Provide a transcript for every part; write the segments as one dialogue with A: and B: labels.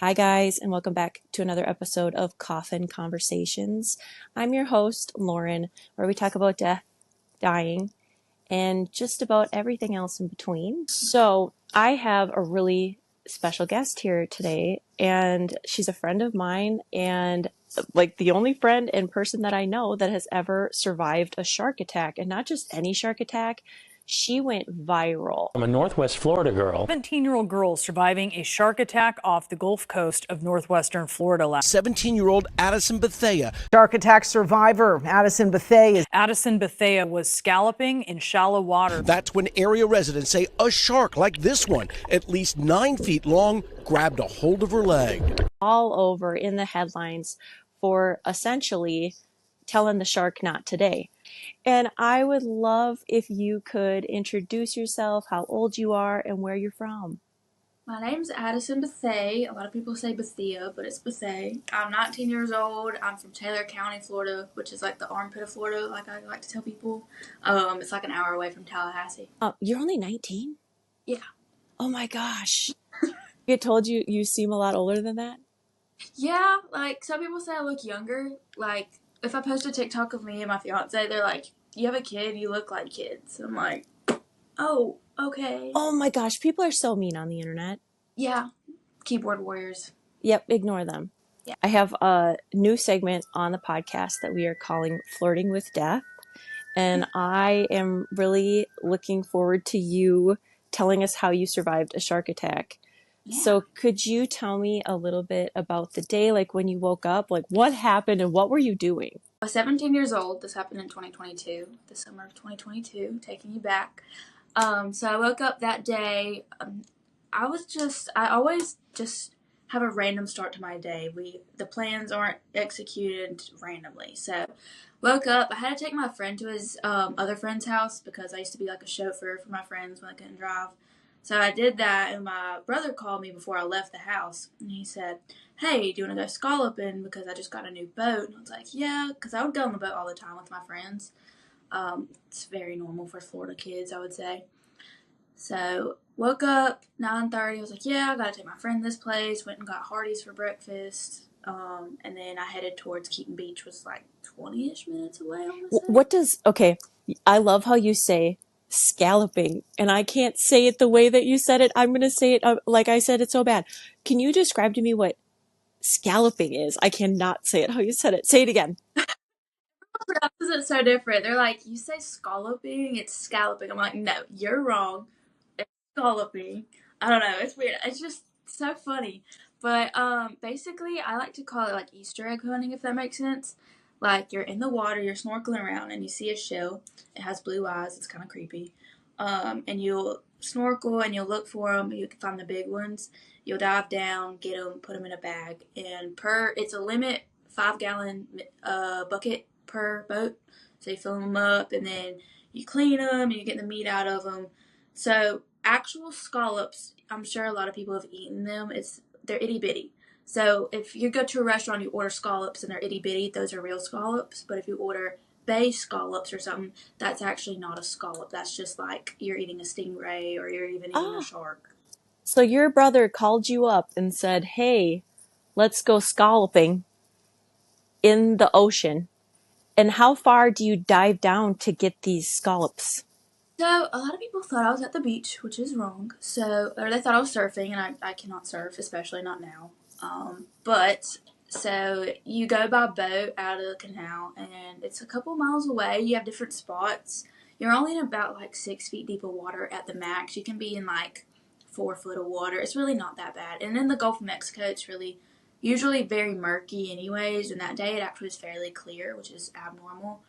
A: Hi, guys, and welcome back to another episode of Coffin Conversations. I'm your host, Lauren, where we talk about death, dying, and just about everything else in between. So, I have a really special guest here today, and she's a friend of mine, and like the only friend and person that I know that has ever survived a shark attack, and not just any shark attack. She went viral.
B: I'm a Northwest Florida girl.
C: 17-year-old girl surviving a shark attack off the Gulf Coast of northwestern Florida.
D: 17-year-old Addison Bethea.
E: Shark attack survivor Addison Bethea.
C: Addison Bethea was scalloping in shallow water.
D: That's when area residents say a shark like this one, at least 9 feet long, grabbed a hold of her leg.
A: All over in the headlines for essentially telling the shark not today. And I would love if you could introduce yourself, how old you are, and where you're from.
F: My name's Addison Bethea. A lot of people say Bethea, but it's Bethea. I'm 19 years old. I'm from Taylor County, Florida, which is like the armpit of Florida, like I like to tell people. It's like an hour away from Tallahassee.
A: You're only 19?
F: Yeah.
A: Oh my gosh. You told you seem a lot older than that?
F: Yeah, like some people say I look younger. Like if I post a TikTok of me and my fiance, they're like, "You have a kid, you look like kids." I'm like, "Oh, okay."
A: Oh my gosh, people are so mean on the internet.
F: Yeah, keyboard warriors.
A: Yep, ignore them.
F: Yeah.
A: I have a new segment on the podcast that we are calling Flirting with Death. And I am really looking forward to you telling us how you survived a shark attack.
F: Yeah.
A: So could you tell me a little bit about the day, like when you woke up, like what happened and what were you doing?
F: I was 17 years old. This happened in 2022, the summer of 2022, taking you back. So I woke up that day. I always just have a random start to my day. The plans aren't executed randomly. So woke up. I had to take my friend to his other friend's house because I used to be like a chauffeur for my friends when I couldn't drive. So I did that, and my brother called me before I left the house, and he said, "Hey, do you want to go scalloping because I just got a new boat?" And I was like, "Yeah," because I would go on the boat all the time with my friends. It's very normal for Florida kids, I would say. So woke up 9:30. I was like, "Yeah, I gotta take my friend this place." Went and got Hardee's for breakfast, and then I headed towards Keaton Beach, was like 20-ish minutes away.
A: Okay, I love how you say scalloping, and I can't say it the way that you said it. I'm going to say it like I said it so bad. Can you describe to me what scalloping is? I cannot say it how you said it. Say it again.
F: It's so different. They're like, "You say scalloping, it's scalloping." I'm like, "No, you're wrong. It's scalloping." I don't know. It's weird. It's just so funny. But basically, I like to call it like Easter egg hunting, if that makes sense. Like you're in the water, you're snorkeling around, and you see a shell. It has blue eyes. It's kind of creepy. And you'll snorkel and you'll look for them. You can find the big ones. You'll dive down, get them, put them in a bag, and it's a limit 5-gallon bucket per boat. So you fill them up, and then you clean them, and you get the meat out of them. So actual scallops, I'm sure a lot of people have eaten them. They're itty bitty. So if you go to a restaurant, you order scallops and they're itty bitty, those are real scallops. But if you order bay scallops or something, that's actually not a scallop. That's just like you're eating a stingray or you're even eating a shark.
A: So your brother called you up and said, "Hey, let's go scalloping in the ocean." And how far do you dive down to get these scallops?
F: So a lot of people thought I was at the beach, which is wrong. Or they thought I was surfing, and I cannot surf, especially not now. So you go by boat out of the canal, and it's a couple miles away. You have different spots. You're only in about like 6 feet deep of water at the max. You can be in like 4 foot of water. It's really not that bad. And in the Gulf of Mexico, it's really usually very murky anyways. And that day it actually was fairly clear, which is abnormal.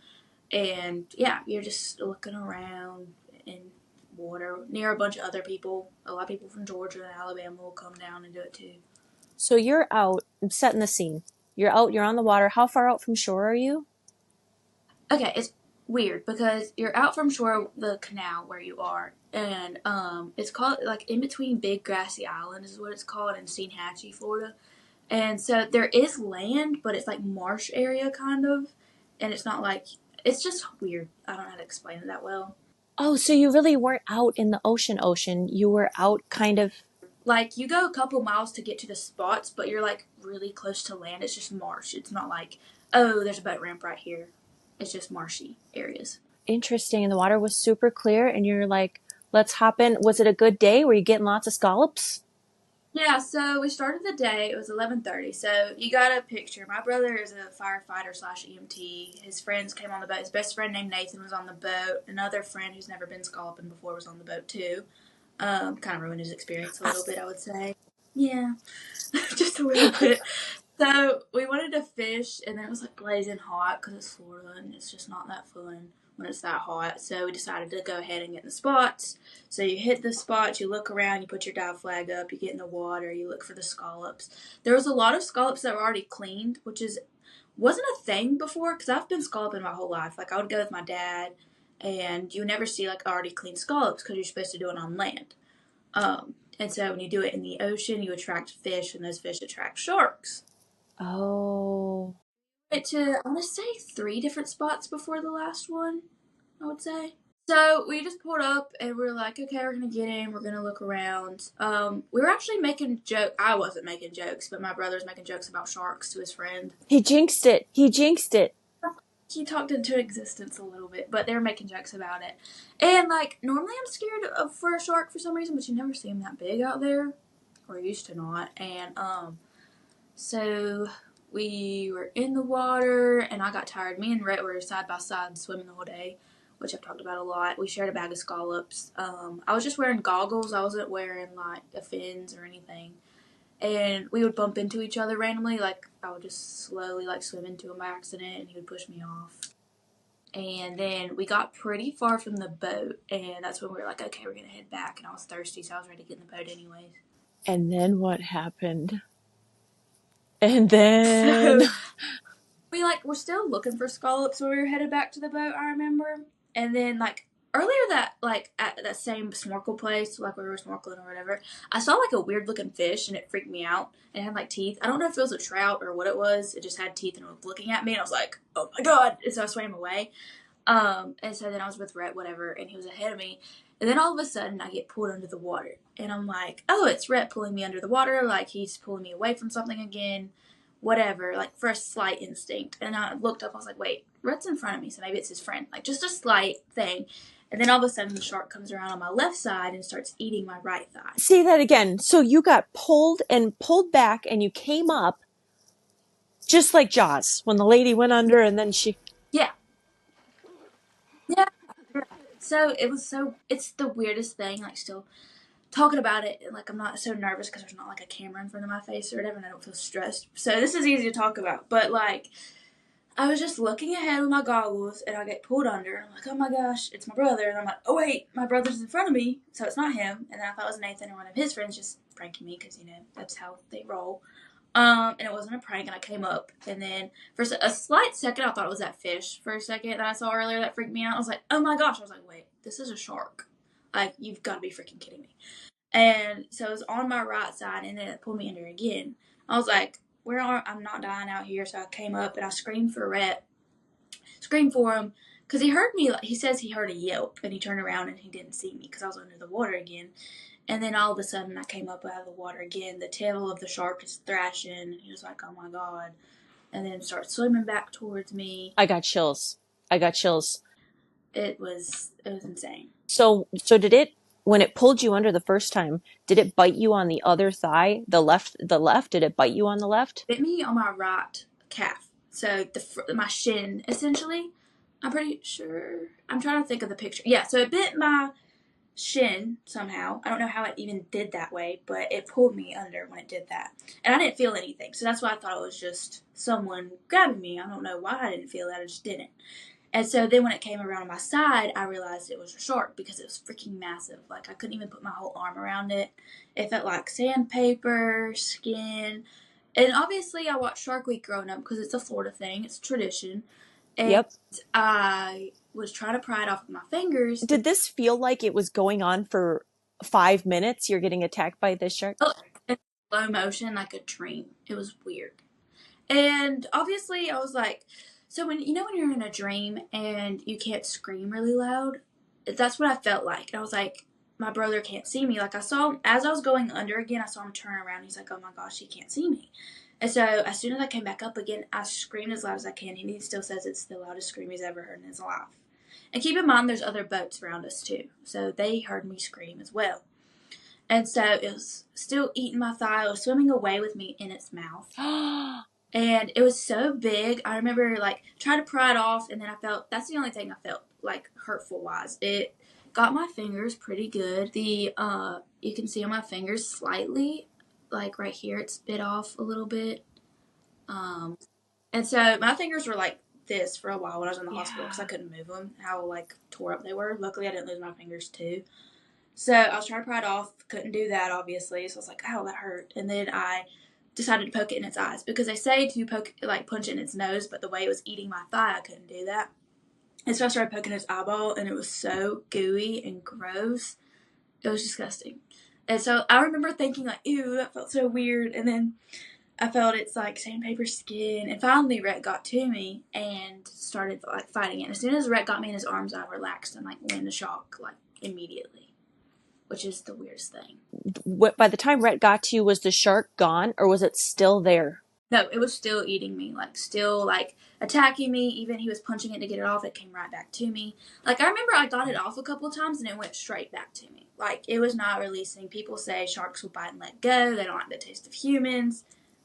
F: And yeah, you're just looking around in water near a bunch of other people. A lot of people from Georgia and Alabama will come down and do it too.
A: So you're out, I'm setting the scene. You're out, you're on the water. How far out from shore are you?
F: Okay, it's weird because you're out from shore, the canal where you are, and it's called like in between Big Grassy Island is what it's called in Steenhatchee, Florida. And so there is land, but it's like marsh area kind of, and it's not like, it's just weird. I don't know how to explain it that well.
A: Oh, so you really weren't out in the ocean. You were out kind of
F: like, you go a couple miles to get to the spots, but you're, like, really close to land. It's just marsh. It's not like, oh, there's a boat ramp right here. It's just marshy areas.
A: Interesting. And the water was super clear, and you're like, let's hop in. Was it a good day? Were you getting lots of scallops?
F: Yeah, so we started the day. It was 11:30. So you got a picture. My brother is a firefighter / EMT. His friends came on the boat. His best friend named Nathan was on the boat. Another friend who's never been scalloping before was on the boat too. Kind of ruined his experience a little bit, I would say. Yeah, just a little bit. So we wanted to fish, and then it was like blazing hot because it's Florida, and it's just not that fun when it's that hot. So we decided to go ahead and get in the spots. So you hit the spots, you look around, you put your dive flag up, you get in the water, you look for the scallops. There was a lot of scallops that were already cleaned, which wasn't a thing before, because I've been scalloping my whole life. Like, I would go with my dad, and you never see like already cleaned scallops because you're supposed to do it on land. And so when you do it in the ocean, you attract fish, and those fish attract sharks.
A: Oh.
F: Went to, I want to say 3 different spots before the last one, I would say. So we just pulled up, and we were like, okay, we're going to get in, we're going to look around. We were actually making jokes. I wasn't making jokes, but my brother was making jokes about sharks to his friend.
A: He jinxed it. He jinxed it.
F: He talked into existence a little bit, but they were making jokes about it. And, like, normally I'm scared for a shark for some reason, but you never see them that big out there, or used to not. And so we were in the water, and I got tired. Me and Rhett were side by side swimming the whole day, which I've talked about a lot. We shared a bag of scallops. I was just wearing goggles. I wasn't wearing, like, a fins or anything. And we would bump into each other randomly. Like, I would just slowly, like, swim into him by accident, and he would push me off. And then we got pretty far from the boat, and that's when we were like, okay, we're going to head back. And I was thirsty, so I was ready to get in the boat anyways.
A: And then what happened? And then...
F: So, we're still looking for scallops when we were headed back to the boat, I remember. And then, like, earlier at that same snorkel place, like, where we were snorkeling or whatever, I saw, like, a weird-looking fish, and it freaked me out. It had, like, teeth. I don't know if it was a trout or what it was. It just had teeth, and it was looking at me, and I was like, oh, my God. And so I swam away. And so then I was with Rhett, whatever, and he was ahead of me. And then all of a sudden, I get pulled under the water. And I'm like, oh, it's Rhett pulling me under the water. Like, he's pulling me away from something again. Whatever, like, for a slight instinct. And I looked up, I was like, wait, Rhett's in front of me, so maybe it's his friend. Like, just a slight thing. And then all of a sudden, the shark comes around on my left side and starts eating my right thigh.
A: Say that again. So you got pulled back, and you came up just like Jaws, when the lady went under and then she...
F: Yeah. Yeah. So it's the weirdest thing, like, still talking about it, and, like, I'm not so nervous because there's not, like, a camera in front of my face or whatever, and I don't feel stressed. So this is easy to talk about. But, like, I was just looking ahead with my goggles, and I get pulled under, and I'm like, oh my gosh, it's my brother. And I'm like, oh wait, my brother's in front of me, so it's not him. And then I thought it was Nathan or one of his friends just pranking me, because, you know, that's how they roll. And it wasn't a prank, and I came up, and then for a slight second, I thought it was that fish for a second that I saw earlier that freaked me out. I was like, oh my gosh. I was like, wait, this is a shark. Like, you've got to be freaking kidding me. And so it was on my right side, and then it pulled me under again. I was like, I'm not dying out here. So I came up, and I screamed for Rhett. Screamed for him, because he heard me. He says he heard a yelp, and he turned around, and he didn't see me, because I was under the water again. And then all of a sudden, I came up out of the water again. The tail of the shark is thrashing, and he was like, oh my God. And then starts swimming back towards me.
A: I got chills.
F: It was insane.
A: So did it, when it pulled you under the first time, did it bite you on the other thigh? The left, did it bite you on the left?
F: Bit me on my right calf. So my shin, essentially. I'm pretty sure. I'm trying to think of the picture. Yeah, so it bit my shin somehow. I don't know how it even did that way, but it pulled me under when it did that. And I didn't feel anything. So that's why I thought it was just someone grabbing me. I don't know why I didn't feel that. I just didn't. And so then when it came around on my side, I realized it was a shark, because it was freaking massive. Like, I couldn't even put my whole arm around it. It felt like sandpaper, skin. And obviously I watched Shark Week growing up, because it's a Florida thing. It's a tradition. And
A: Yep.
F: I was trying to pry it off with my fingers.
A: Did this feel like it was going on for 5 minutes? You're getting attacked by this shark?
F: Oh, in slow motion, like a dream. It was weird. And obviously I was like, so when you're in a dream and you can't scream really loud, that's what I felt like. And I was like, my brother can't see me. Like, I saw him, as I was going under again, I saw him turn around. He's like, oh my gosh, he can't see me. And so as soon as I came back up again, I screamed as loud as I can. And he still says it's the loudest scream he's ever heard in his life. And keep in mind, there's other boats around us too. So they heard me scream as well. And so it was still eating my thigh. It was swimming away with me in its mouth. And it was so big. I remember, like, trying to pry it off, and then I felt, that's the only thing I felt, like, hurtful-wise. It got my fingers pretty good. You can see on my fingers slightly, like, right here, it's bit off a little bit. And so my fingers were, like, this for a while when I was in the hospital because I couldn't move them, how, like, tore up they were. Luckily, I didn't lose my fingers, too. So I was trying to pry it off. Couldn't do that, obviously. So I was like, ow, that hurt. And then I decided to poke it in its eyes because they say to punch it in its nose, but the way it was eating my thigh, I couldn't do that. And so I started poking its eyeball, and it was so gooey and gross. It was disgusting. And so I remember thinking, like, ew, that felt so weird. And then I felt its, like, sandpaper skin. And finally, Rhett got to me and started, like, fighting it. And as soon as Rhett got me in his arms, I relaxed and, like, went into shock, like, immediately. Which is the weirdest thing.
A: By the time Rhett got to you, was the shark gone, or was it still there?
F: No, it was still eating me, like, still, like, attacking me. Even he was punching it to get it off. It came right back to me. Like, I remember I got it off a couple of times, and it went straight back to me. Like, it was not releasing. People say sharks will bite and let go. They don't like the taste of humans.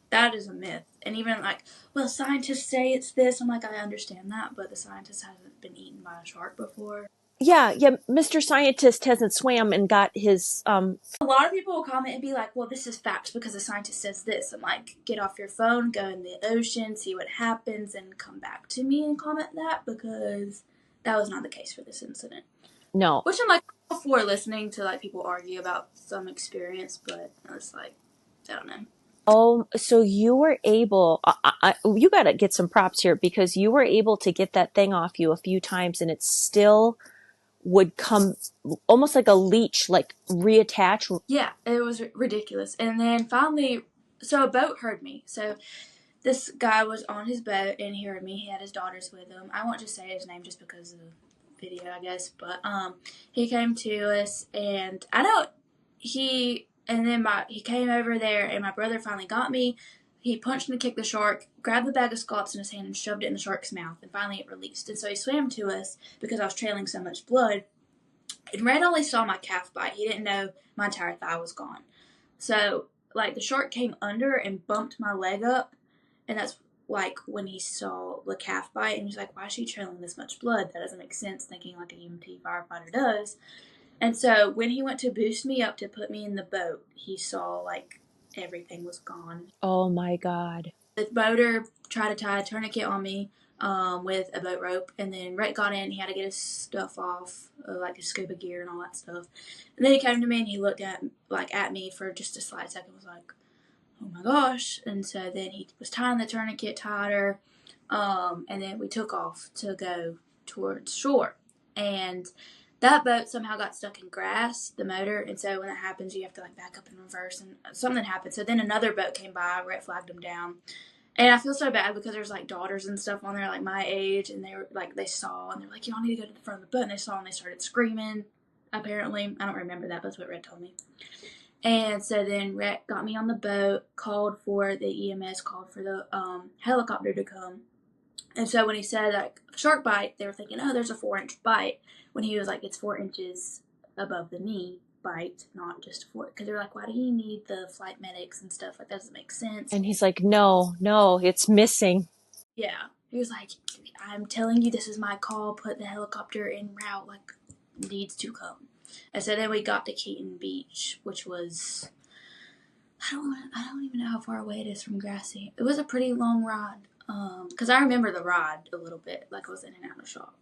F: That is a myth. And even, like, well, scientists say it's this. I'm like, I understand that, but the scientist hasn't been eaten by a shark before.
A: Yeah, Mr. Scientist hasn't swam and got his,
F: A lot of people will comment and be like, well, this is facts because the scientist says this. I'm like, get off your phone, go in the ocean, see what happens, and come back to me and comment that because that was not the case for this incident.
A: No.
F: Which I'm like, before listening to, like, people argue about some experience, but it's like, I don't know.
A: Oh, so you were able, you got to get some props here because you were able to get that thing off you a few times and it still would come almost like a leech, like reattach.
F: Yeah, it was ridiculous. And then finally, so a boat heard me. So this guy was on his boat and he heard me. He had his daughters with him. I won't just say his name just because of the video, I guess. But he came to us and he came over there and my brother finally got me. He punched and kicked the shark, grabbed the bag of scallops in his hand and shoved it in the shark's mouth. And finally it released. And so he swam to us because I was trailing so much blood. And Red only saw my calf bite. He didn't know my entire thigh was gone. So, like, the shark came under and bumped my leg up. And that's, like, when he saw the calf bite. And he's like, why is she trailing this much blood? That doesn't make sense, thinking like a EMT firefighter does. And so, when he went to boost me up to put me in the boat, he saw, like, everything was gone.
A: Oh, my God.
F: The boater tried to tie a tourniquet on me with a boat rope, and then Rhett got in. He had to get his stuff off, like his scuba gear and all that stuff. And then he came to me and he looked at me for just a slight second, was like, oh my gosh. And so then he was tying the tourniquet tighter, and then we took off to go towards shore. And that boat somehow got stuck in grass, the motor, and so when that happens, you have to, like, back up and reverse, and something happened. So then another boat came by, Rhett flagged them down. And I feel so bad because there's, like, daughters and stuff on there, like, my age, and they were, like, they saw, and they were like, y'all need to go to the front of the boat, and they saw, and they started screaming, apparently. I don't remember that, but that's what Rhett told me. And so then Rhett got me on the boat, called for the EMS, called for the helicopter to come. And so when he said, like, shark bite, they were thinking, oh, there's a 4-inch bite, when he was like, it's 4 inches above the knee. Bite, not just for it, because they're like, why do you need the flight medics and stuff? Like, that doesn't make sense.
A: And he's like, no, it's missing.
F: Yeah, he was like, I'm telling you, this is my call. Put the helicopter en route, like, needs to come. And so then we got to Keaton Beach, which was, I don't even know how far away it is from Grassy. It was a pretty long ride. Because I remember the ride a little bit, like I was in and out of shock.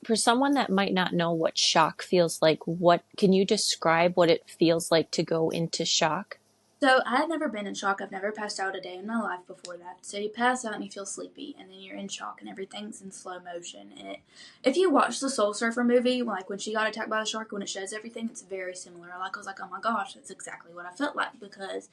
A: For someone that might not know what shock feels like, can you describe what it feels like to go into shock?
F: So I had never been in shock. I've never passed out a day in my life before that. So you pass out and you feel sleepy, and then you're in shock, and everything's in slow motion. And if you watch the Soul Surfer movie, like when she got attacked by the shark, when it shows everything, it's very similar. Like, I was like, oh my gosh, that's exactly what I felt like, because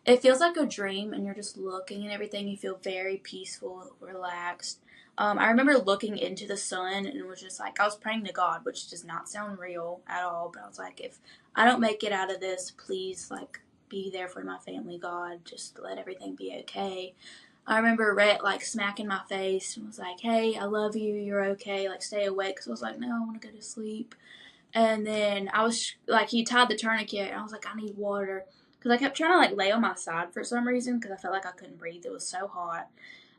F: it feels like a dream, and you're just looking and everything. You feel very peaceful, relaxed. I remember looking into the sun and was just like, I was praying to God, which does not sound real at all, but I was like, if I don't make it out of this, please, like, be there for my family, God. Just let everything be okay. I remember Rhett, like, smacking my face and was like, hey, I love you, you're okay, like, stay awake. So I was like, no, I want to go to sleep. And then I was, like, he tied the tourniquet, and I was like, I need water. Because I kept trying to, like, lay on my side for some reason, because I felt like I couldn't breathe. It was so hot.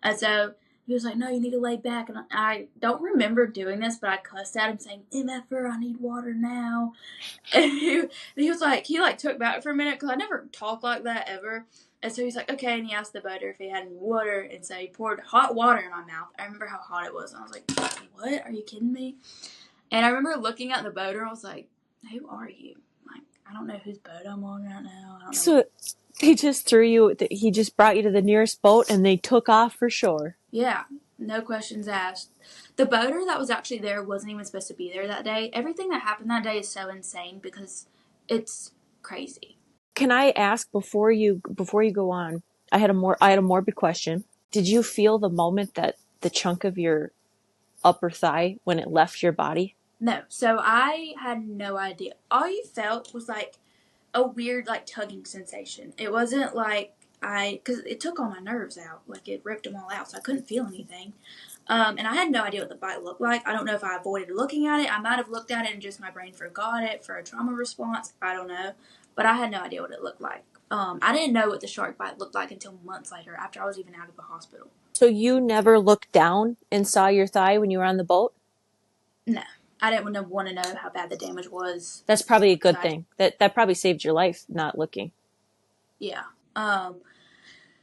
F: And so he was like, no, you need to lay back. And I don't remember doing this, but I cussed at him saying, MFer, I need water now. And he was like, he, like, took back for a minute, because I never talked like that ever. And so he's like, okay, and he asked the boater if he had any water, and so he poured hot water in my mouth. I remember how hot it was, and I was like, what? Are you kidding me? And I remember looking at the boater, and I was like, who are you? Like, I don't know whose boat I'm on right now. I don't know.
A: So he just he just brought you to the nearest boat and they took off for shore.
F: Yeah, no questions asked. The boater that was actually there wasn't even supposed to be there that day. Everything that happened that day is so insane because it's crazy.
A: Can I ask before you go on? I had a morbid question. Did you feel the moment that the chunk of your upper thigh when it left your body?
F: No, so I had no idea. All you felt was like a weird, like, tugging sensation. It wasn't like because it took all my nerves out. Like, it ripped them all out, so I couldn't feel anything. And I had no idea what the bite looked like. I don't know if I avoided looking at it. I might have looked at it and just my brain forgot it for a trauma response. I don't know. But I had no idea what it looked like. I didn't know what the shark bite looked like until months later, after I was even out of the hospital.
A: So you never looked down and saw your thigh when you were on the boat?
F: No. I didn't want to know how bad the damage was.
A: That's probably a good thing. That probably saved your life, not looking.
F: Yeah.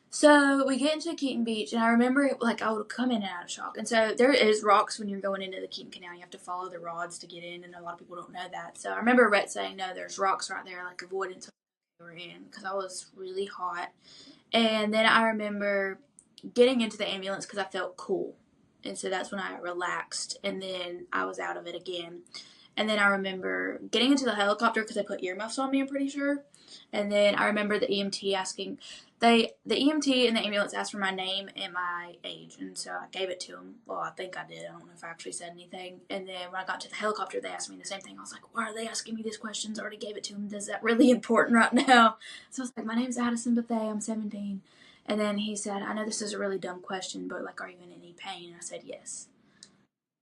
F: So we get into Keaton Beach, and I remember, like, I would come in and out of shock. And so there is rocks when you're going into the Keaton Canal. You have to follow the rods to get in, and a lot of people don't know that. So I remember Rhett saying, no, there's rocks right there, like, avoiding something we were in, because I was really hot. And then I remember getting into the ambulance because I felt cool. And so that's when I relaxed, and then I was out of it again. And then I remember getting into the helicopter because they put earmuffs on me, I'm pretty sure. And then I remember the EMT asking, the EMT and the ambulance asked for my name and my age. And so I gave it to them. Well, I think I did. I don't know if I actually said anything. And then when I got to the helicopter, they asked me the same thing. I was like, why are they asking me these questions? I already gave it to them. Is that really important right now? So I was like, my name's Addison Bethea. I'm 17. And then he said, I know this is a really dumb question, but, like, are you in any pain? And I said, yes.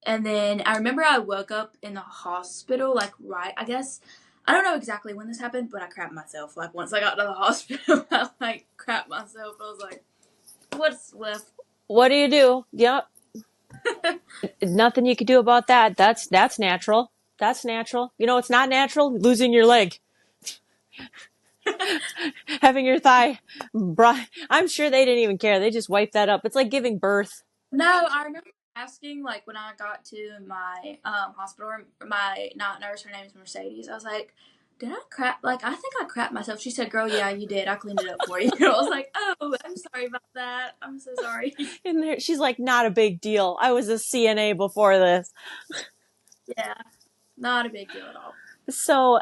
F: And then I remember I woke up in the hospital, like, right, I guess, I don't know exactly when this happened, but I crapped myself. Like, once I got to the hospital, I, like, crapped myself. I was like, what's left?
A: What do you do? Yep. Nothing you could do about that. That's natural. That's natural. You know, it's not natural? Losing your leg. Having your thigh I'm sure they didn't even care. They just wiped that up. It's like giving birth.
F: No, I remember asking, like, when I got to my hospital room, my night nurse, her name is Mercedes, I was like, did I crap? Like, I think I crapped myself. She said, girl, yeah, you did. I cleaned it up for you. I was like, oh, I'm sorry about that. I'm so sorry.
A: In there, she's like, not a big deal. I was a CNA before this.
F: Yeah, not a big deal at all.
A: So,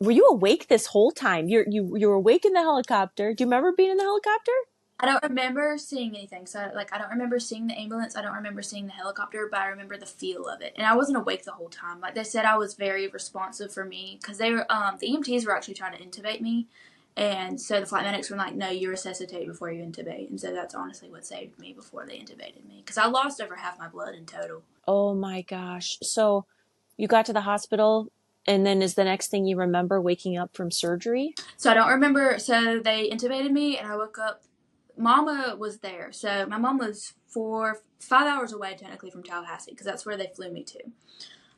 A: were you awake this whole time? You were awake in the helicopter. Do you remember being in the helicopter?
F: I don't remember seeing anything. So, like, I don't remember seeing the ambulance. I don't remember seeing the helicopter, but I remember the feel of it. And I wasn't awake the whole time. Like, they said I was very responsive for me because they were, the EMTs were actually trying to intubate me. And so the flight medics were like, no, you resuscitate before you intubate. And so that's honestly what saved me before they intubated me. Because I lost over half my blood in total.
A: Oh my gosh. So you got to the hospital, and then is the next thing you remember waking up from surgery?
F: So I don't remember. So they intubated me, and I woke up. Mama was there. So my mom was 5 hours away technically from Tallahassee because that's where they flew me to.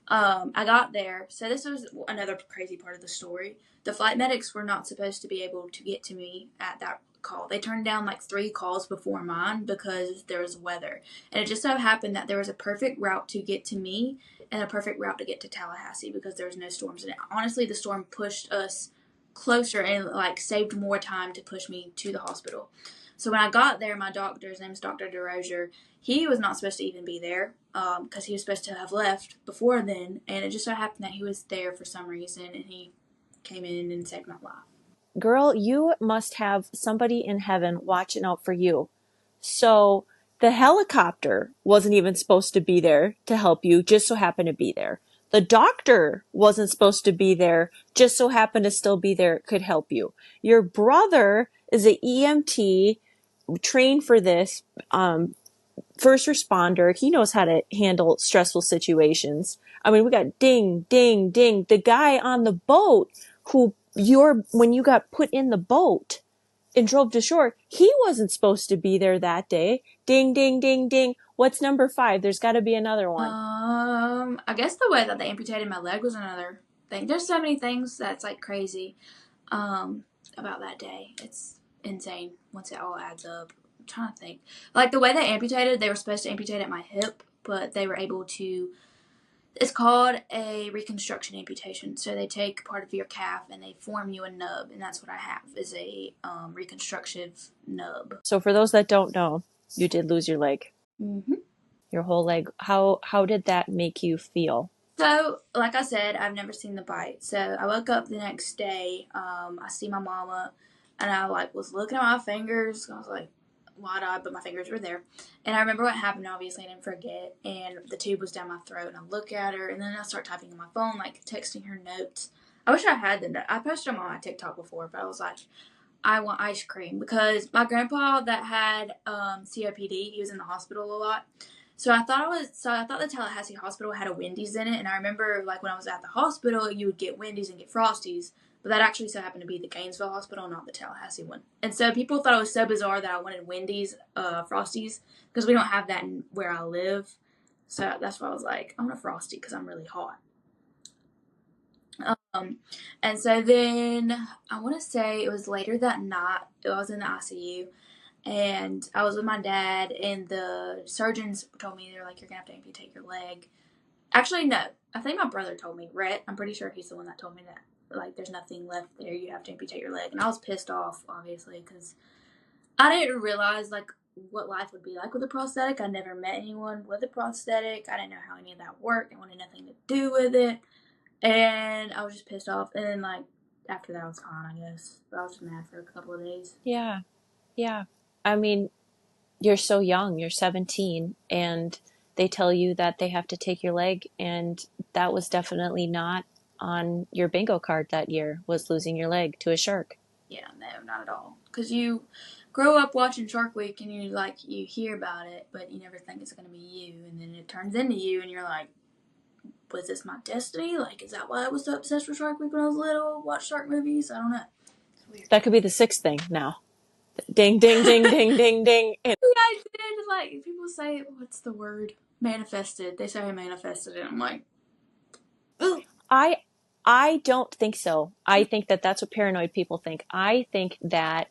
F: I got there. So this was another crazy part of the story. The flight medics were not supposed to be able to get to me at that call. They turned down like 3 calls before mine because there was weather. And it just so happened that there was a perfect route to get to me and a perfect route to get to Tallahassee because there was no storms. And honestly, the storm pushed us closer and, like, saved more time to push me to the hospital. So when I got there, my doctor, his name's Dr. DeRozier, he was not supposed to even be there because he was supposed to have left before then. And it just so happened that he was there for some reason, and he came in and saved my life.
A: Girl, you must have somebody in heaven watching out for you. So The helicopter wasn't even supposed to be there to help you, just so happened to be there. The doctor wasn't supposed to be there, just so happened to still be there, could help you. Your brother is an EMT, trained for this, first responder. He knows how to handle stressful situations. I mean, we got ding, ding, ding. The guy on the boat when you got put in the boat and drove to shore, he wasn't supposed to be there that day. Ding, ding, ding, ding. What's number 5? There's got to be another one.
F: I guess the way that they amputated my leg was another thing. There's so many things that's like crazy about that day. It's insane once it all adds up. I'm trying to think. Like the way they amputated, they were supposed to amputate at my hip, but they were able to. It's called a reconstruction amputation. So they take part of your calf and they form you a nub, and that's what I have is a reconstructive nub.
A: So for those that don't know, you did lose your leg.
F: Mm-hmm.
A: Your whole leg. How did that make you feel?
F: So, like I said, I've never seen the bite. So I woke up the next day. I see my mama, and I was looking at my fingers. I was like, wide-eyed, but my fingers were there. And I remember what happened. Obviously, I didn't forget. And the tube was down my throat, and I look at her, and then I start typing on my phone, texting her notes. I wish I had them. I posted them on my TikTok before, but I was like, I want ice cream because my grandpa that had COPD, he was in the hospital a lot. So I thought the Tallahassee hospital had a Wendy's in it, and I remember when I was at the hospital, you would get Wendy's and get Frosties, but that actually so happened to be the Gainesville hospital, not the Tallahassee one. And so people thought it was so bizarre that I wanted Wendy's Frosties because we don't have that where I live. So that's why I was like, I want a Frosty because I'm really hot. And so then I want to say it was later that night. I was in the ICU. And I was with my dad, and the surgeons told me, they're like, you're going to have to amputate your leg. Actually, no. I think my brother told me. Rhett, I'm pretty sure he's the one that told me that. There's nothing left there. You have to amputate your leg. And I was pissed off, obviously, because I didn't realize, what life would be like with a prosthetic. I never met anyone with a prosthetic. I didn't know how any of that worked. I wanted nothing to do with it. And I was just pissed off. And then, after that, I was fine, I guess. But I was just mad for a couple of days.
A: Yeah. Yeah. I mean, you're so young, you're 17, and they tell you that they have to take your leg, and that was definitely not on your bingo card that year, was losing your leg to a shark.
F: Yeah, no, not at all. Because you grow up watching Shark Week, and you hear about it, but you never think it's going to be you, and then it turns into you, and you're like, was this my destiny? Is that why I was so obsessed with Shark Week when I was little? Watch shark movies? I don't know. It's weird.
A: That could be the 6th thing now. Ding, ding, ding, ding, ding, ding. And
F: yeah, I did. People say, what's the word? Manifested. They say I manifested it. I'm like, ooh.
A: I don't think so. I think that that's what paranoid people think. I think that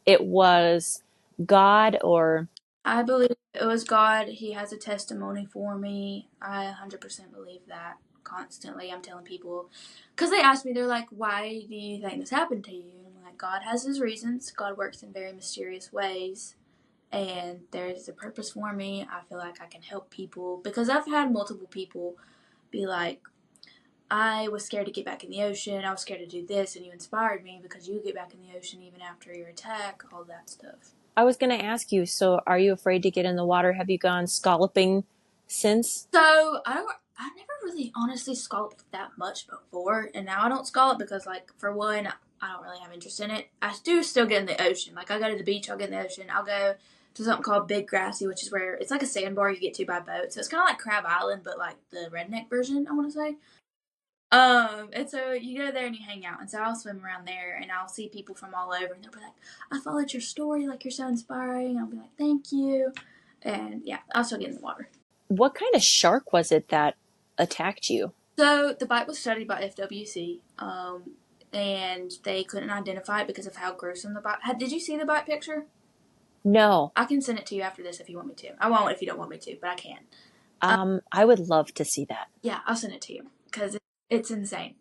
A: it was God, or
F: I believe it was God. He has a testimony for me. I 100% believe that. Constantly, I'm telling people, because they ask me, they're like, why do you think this happened to you? And I'm like, God has his reasons. God works in very mysterious ways, and there's a purpose for me. I feel like I can help people, because I've had multiple people be like, I was scared to get back in the ocean, I was scared to do this, and you inspired me because you get back in the ocean even after your attack, all that stuff.
A: I was going to ask you, so are you afraid to get in the water? Have you gone scalloping since?
F: So I never really honestly scalloped that much before, and now I don't scallop because, for one, I don't really have interest in it. I do still get in the ocean. I go to the beach, I'll get in the ocean. I'll go to something called Big Grassy, which is where it's like a sandbar you get to by boat. So it's kind of like Crab Island, but the redneck version, I want to say. And so you go there and you hang out, and so I'll swim around there, and I'll see people from all over, and they'll be like, I followed your story, you're so inspiring. I'll be like, thank you. And yeah, I'll still get in the water.
A: What kind of shark was it that attacked you?
F: So the bite was studied by FWC, and they couldn't identify it because of how gruesome the bite. Did you see the bite picture?
A: No.
F: I can send it to you after this if you want me to. I won't if you don't want me to, but I can.
A: I would love to see that.
F: Yeah, I'll send it to you because it's insane.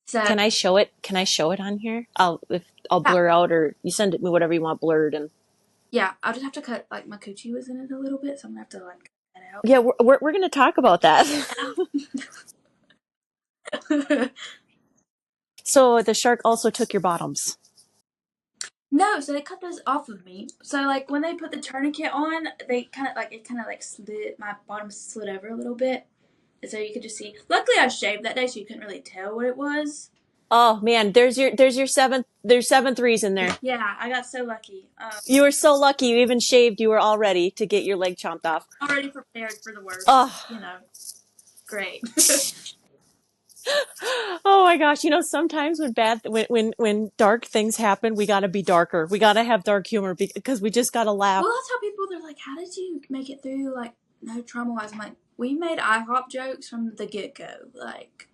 F: So
A: can I show it? Can I show it on here? I'll blur out, or you send it me whatever you want blurred, and
F: yeah, I'll just have to cut my coochie was in it a little bit, so I'm gonna have to cut that out.
A: Yeah, we're gonna talk about that. So the shark also took your bottoms.
F: No, so they cut those off of me. So like when they put the tourniquet on, it kind of slid, my bottom slid over a little bit. And so you could just see. Luckily I shaved that day, so you couldn't really tell what it was.
A: Oh man, there's your seventh reason there.
F: Yeah, I got so lucky.
A: You were so lucky you even shaved. You were all ready to get your leg chomped off.
F: Already prepared for the worst.
A: Oh.
F: Great.
A: Oh my gosh, sometimes when dark things happen, we got to be darker. We got to have dark humor because we just got to laugh.
F: Well, that's how they're like, how did you make it through, like, no trauma-wise? I'm like, we made IHOP jokes from the get-go. Like,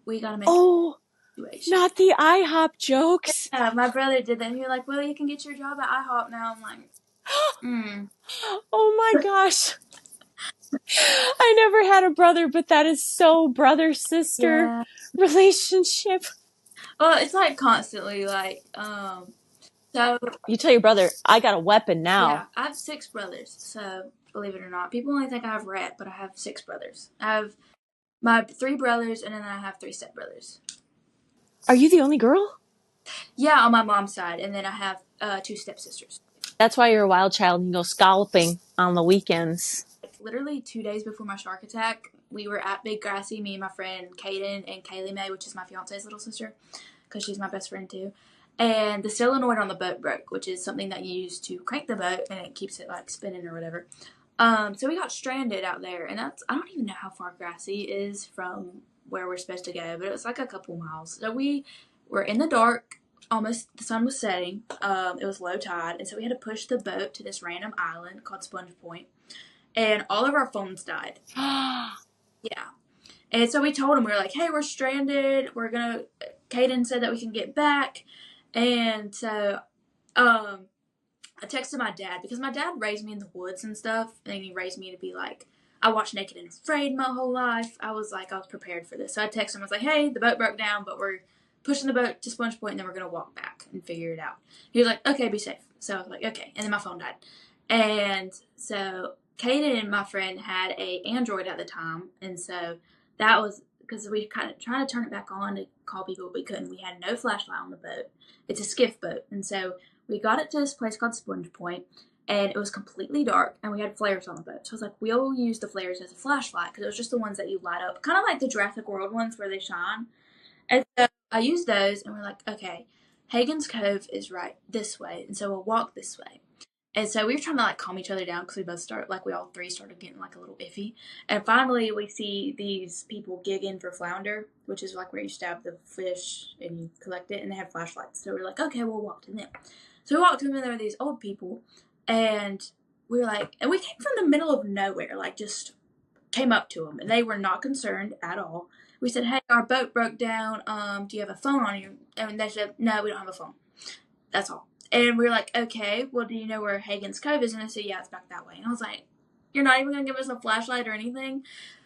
F: we got to make situation.
A: Not the IHOP jokes.
F: Yeah, my brother did that. And he was like, well, you can get your job at IHOP now. I'm like,
A: Oh my gosh. I never had a brother, but that is so brother-sister relationship.
F: Well, it's like constantly like, so.
A: You tell your brother, I got a weapon now.
F: Yeah, I have 6 brothers, so believe it or not. People only think I have red, but I have 6 brothers. I have my 3 brothers, and then I have 3 stepbrothers.
A: Are you the only girl?
F: Yeah, on my mom's side, and then I have 2 stepsisters.
A: That's why you're a wild child and you go scalloping on the weekends.
F: Literally 2 days before my shark attack, we were at Big Grassy, me and my friend Kaden and Kaylee Mae, which is my fiance's little sister, because she's my best friend too. And the solenoid on the boat broke, which is something that you use to crank the boat, and it keeps it like spinning or whatever. So we got stranded out there, and I don't even know how far Grassy is from where we're supposed to go, but it was like a couple miles. So we were in the dark. Almost, the sun was setting. It was low tide, and so we had to push the boat to this random island called Sponge Point, and all of our phones died. Yeah. And so we told him, we were like, hey, we're stranded. Kaden said that we can get back. And so I texted my dad, because my dad raised me in the woods and stuff, and he raised me to be like, I watched Naked and Afraid my whole life. I was prepared for this. So I texted him, I was like, hey, the boat broke down, but we're pushing the boat to Sponge Point, and then we're going to walk back and figure it out. He was like, okay, be safe. So I was like, okay. And then my phone died. And so Kaden and my friend had a Android at the time, and so that was because we kind of tried to turn it back on to call people, but we couldn't. We had no flashlight on the boat. It's a skiff boat, and so we got it to this place called Sponge Point, and it was completely dark, and we had flares on the boat. So I was like, we'll use the flares as a flashlight, because it was just the ones that you light up, kind of like the Jurassic World ones where they shine. And so I used those, and we're like, okay, Hagen's Cove is right this way, and so we'll walk this way. And so we were trying to like calm each other down, because we all 3 started getting like a little iffy. And finally we see these people gigging for flounder, which is like where you stab the fish and you collect it, and they have flashlights. So we're like, okay, we'll walk to them. So we walked to them, and there were these old people, and we were like, and we came from the middle of nowhere, like just came up to them, and they were not concerned at all. We said, hey, our boat broke down. Do you have a phone on you? And they said, no, we don't have a phone. That's all. And we were like, okay, well, do you know where Hagen's Cove is? And they said, yeah, it's back that way. And I was like, you're not even going to give us a flashlight or anything?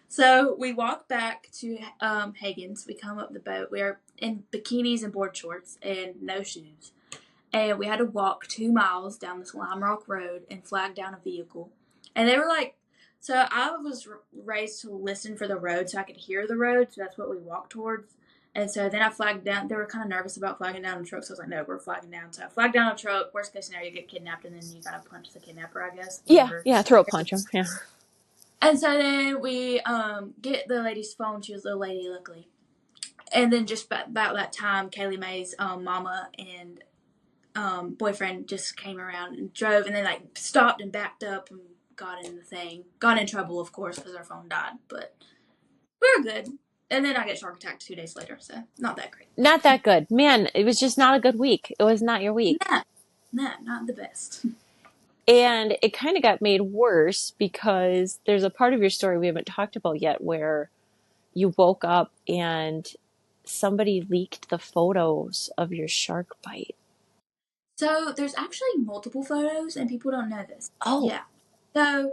F: So we walk back to Hagen's. We come up the boat. We are in bikinis and board shorts and no shoes. And we had to walk 2 miles down this Lime Rock Road and flag down a vehicle. And they were like, so I was raised to listen for the road so I could hear the road. So that's what we walked towards. And so then I flagged down. They were kind of nervous about flagging down a truck. So I was like, no, we're flagging down. So I flagged down a truck. Worst case scenario, you get kidnapped, and then you got to punch the kidnapper, I guess.
A: Yeah, throw a punch him. Yeah.
F: And so then we get the lady's phone. She was a little lady, luckily. And then just about that time, Kaylee Mae's mama and boyfriend just came around and drove, and then like stopped and backed up and got in trouble, of course, because our phone died, but we were good. And then I get shark attacked 2 days later, so not that great.
A: Not that good. Man, it was just not a good week. It was not your week.
F: No, not the best.
A: And it kind of got made worse because there's a part of your story we haven't talked about yet where you woke up and somebody leaked the photos of your shark bite.
F: So there's actually multiple photos, and people don't know this.
A: Oh.
F: Yeah. So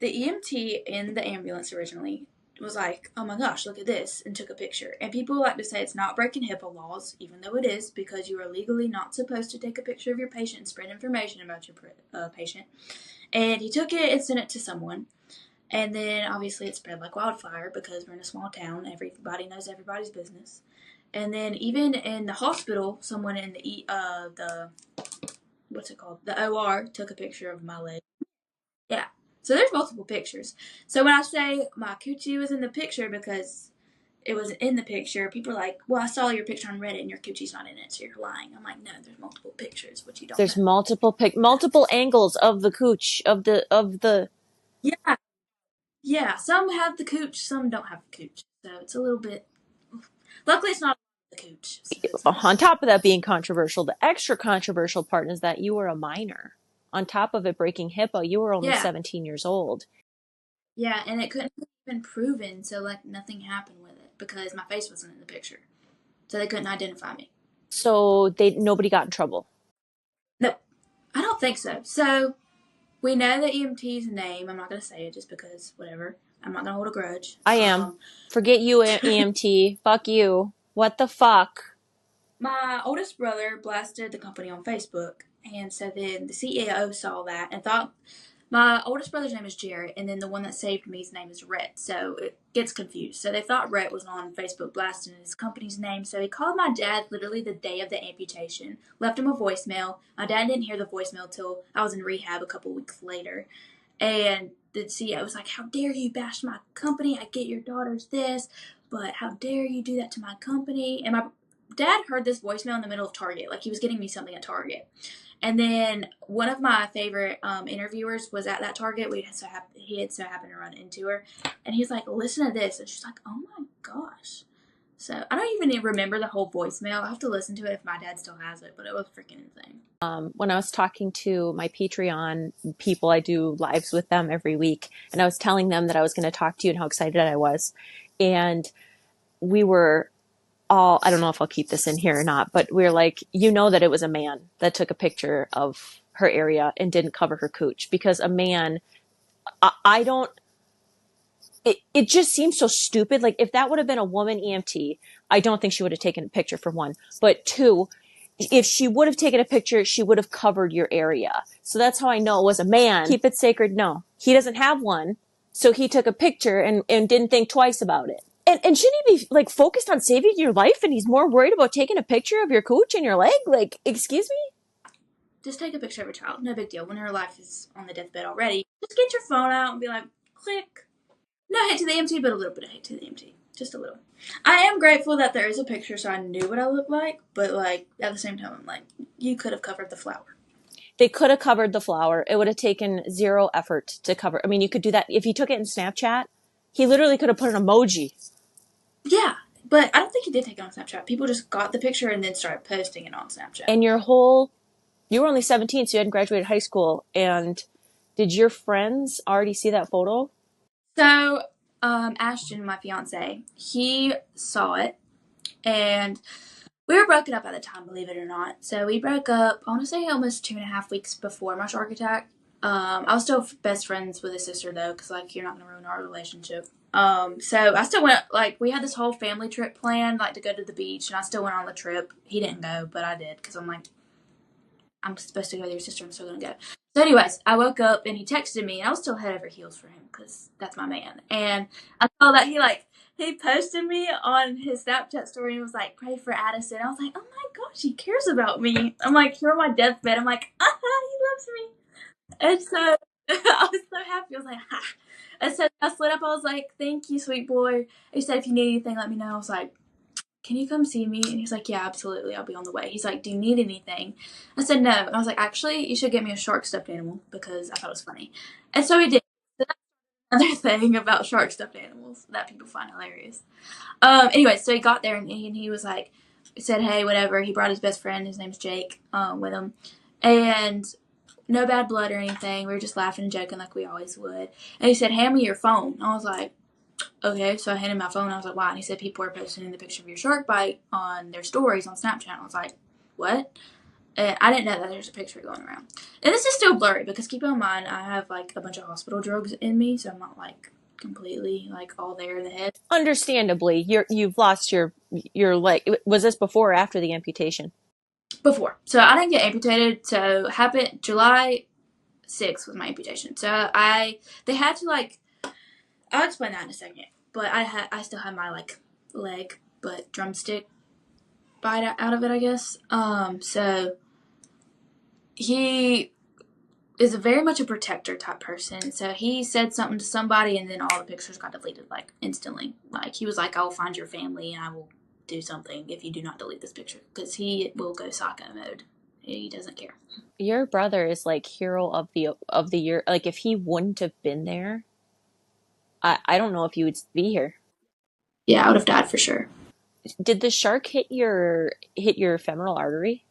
F: the EMT in the ambulance originally was like, oh my gosh, look at this, and took a picture. And people like to say it's not breaking HIPAA laws, even though it is, because you are legally not supposed to take a picture of your patient and spread information about your patient. And he took it and sent it to someone. And then obviously it spread like wildfire because we're in a small town. Everybody knows everybody's business. And then even in the hospital, someone in the what's it called? The OR took a picture of my leg. Yeah. So there's multiple pictures. So when I say my coochie was in the picture because it was in the picture, people are like, well, I saw your picture on Reddit and your coochie's not in it, so you're lying. I'm like, no, there's multiple pictures, which you don't
A: There's
F: know.
A: multiple angles of the cooch of the.
F: Yeah. Yeah. Some have the cooch, some don't have the cooch. So it's a little bit. Luckily, it's not the cooch. So it's
A: On top of that being controversial, the extra controversial part is that you were a minor. On top of it breaking HIPAA, you were only 17 years old.
F: Yeah, and it couldn't have been proven, so like nothing happened with it because my face wasn't in the picture, so they couldn't identify me.
A: So nobody got in trouble.
F: Nope, I don't think so. So we know the EMT's name. I'm not gonna say it just because whatever. I'm not gonna hold a grudge.
A: I am. Forget you, EMT. Fuck you. What the fuck?
F: My oldest brother blasted the company on Facebook, and so then the CEO saw that and thought my oldest brother's name is Jarrett, and then the one that saved me's name is Rhett, so it gets confused. So they thought Rhett was on Facebook blasting his company's name, so he called my dad literally the day of the amputation, left him a voicemail. My dad didn't hear the voicemail till I was in rehab a couple weeks later, and the CEO was like, how dare you bash my company? I get your daughter's this, but how dare you do that to my company? And my dad heard this voicemail in the middle of Target, like he was getting me something at Target. And then one of my favorite interviewers was at that Target. He had so happened to run into her, and he's like, "Listen to this," and she's like, "Oh my gosh!" So I don't even remember the whole voicemail. I have to listen to it if my dad still has it, but it was freaking insane.
A: When I was talking to my Patreon people, I do lives with them every week, and I was telling them that I was going to talk to you and how excited I was, and we were all, I don't know if I'll keep this in here or not, but we're like, you know that it was a man that took a picture of her area and didn't cover her cooch, because a man, I don't, it just seems so stupid. Like if that would have been a woman EMT, I don't think she would have taken a picture, for one. But two, if she would have taken a picture, she would have covered your area. So that's how I know it was a man. Keep it sacred. No, he doesn't have one. So he took a picture and didn't think twice about it. And shouldn't he be like focused on saving your life, and he's more worried about taking a picture of your cooch and your leg? Like, excuse me?
F: Just take a picture of your child. No big deal. When her life is on the deathbed already, just get your phone out and be like, click. No hate to the EMT, but a little bit of hate to the EMT. Just a little. I am grateful that there is a picture so I knew what I looked like, but like at the same time, I'm like, you could have covered the flower.
A: They could have covered the flower. It would have taken zero effort to cover. I mean, you could do that. If he took it in Snapchat, he literally could have put an emoji.
F: Yeah, but I don't think he did take it on Snapchat. People just got the picture and then started posting it on Snapchat.
A: And you were only 17, so you hadn't graduated high school. And did your friends already see that photo?
F: So, Ashton, my fiance, he saw it, and we were broken up at the time, believe it or not. So we broke up, I want to say almost 2.5 weeks before my shark attack. I was still best friends with his sister, though, because, like, you're not going to ruin our relationship. So I still went, like, we had this whole family trip planned, like, to go to the beach, and I still went on the trip. He didn't go, but I did, because I'm like, I'm supposed to go with your sister, I'm still going to go. So anyways, I woke up, and he texted me, and I was still head over heels for him, because that's my man. And I saw that he posted me on his Snapchat story and was like, pray for Addison. I was like, oh my gosh, he cares about me. I'm like, you're on my deathbed. I'm like, he loves me. And so I was so happy. I was like, ha. And so I slid up. I was like, thank you, sweet boy. He said, if you need anything, let me know. I was like, can you come see me? And he's like, yeah, absolutely. I'll be on the way. He's like, do you need anything? I said, no. And I was like, actually, you should get me a shark stuffed animal because I thought it was funny. And so he did. So that's another thing about shark stuffed animals that people find hilarious. Anyway, so he got there and he was like, said, hey, whatever. He brought his best friend. His name's Jake, with him. And no bad blood or anything. We were just laughing and joking like we always would. And he said, hand me your phone. I was like, okay. So I handed him my phone. I was like, why? And he said, people are posting the picture of your shark bite on their stories on Snapchat. I was like, what? And I didn't know that there's a picture going around. And this is still blurry because keep in mind, I have like a bunch of hospital drugs in me. So I'm not like completely like all there in the head.
A: Understandably, you've lost your leg. Was this before or after the amputation?
F: Before. So I didn't get amputated. So happened July 6th was my amputation. So they had to like, I'll explain that in a second. But I still had my like leg, but drumstick bite out of it, I guess. So he is very much a protector type person. So he said something to somebody, and then all the pictures got deleted like instantly. Like he was like, "I will find your family, and I will do something if you do not delete this picture," because he will go psycho mode. He doesn't care.
A: Your brother is like hero of the year. Like if he wouldn't have been there, I don't know if you would be here.
F: Yeah, I would have died for sure.
A: Did the shark hit your femoral artery?